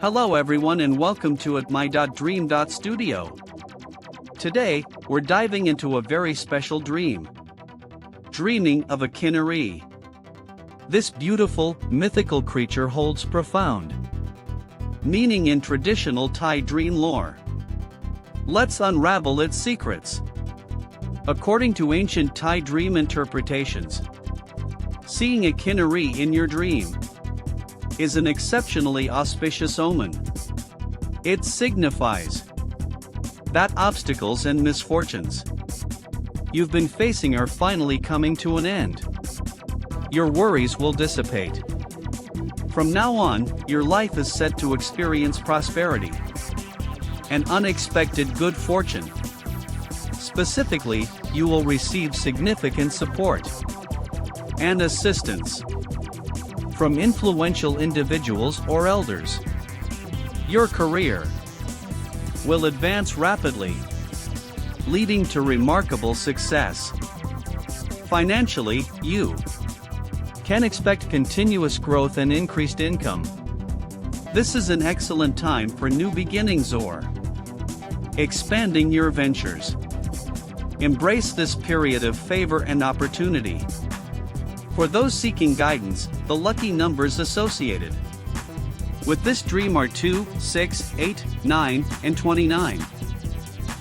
Hello everyone and welcome to My.dream.studio. Today, we're diving into a very special dream. Dreaming of a Kinnari. This beautiful, mythical creature holds profound meaning in traditional thaidream lore. Let's unravel its secrets. According to ancient thaidream interpretations, seeing a Kinnari in your dream is an exceptionally auspicious omen. It signifies that obstacles and misfortunes you've been facing are finally coming to an end. Your worries will dissipate. From now on, your life is set to experience prosperity and unexpected good fortune. Specifically, you will receive significant support and assistance from influential individuals or elders. Your career will advance rapidly, leading to remarkable success. Financially, you can expect continuous growth and increased income. This is an excellent time for new beginnings or expanding your ventures. Embrace this period of favor and opportunity. For those seeking guidance, the lucky numbers associated with this dream are 2, 6, 8, 9, and 29.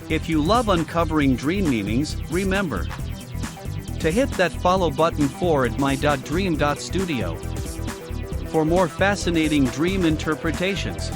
If you love uncovering dream meanings, remember to hit that follow button for My.dream.studio for more fascinating dream interpretations.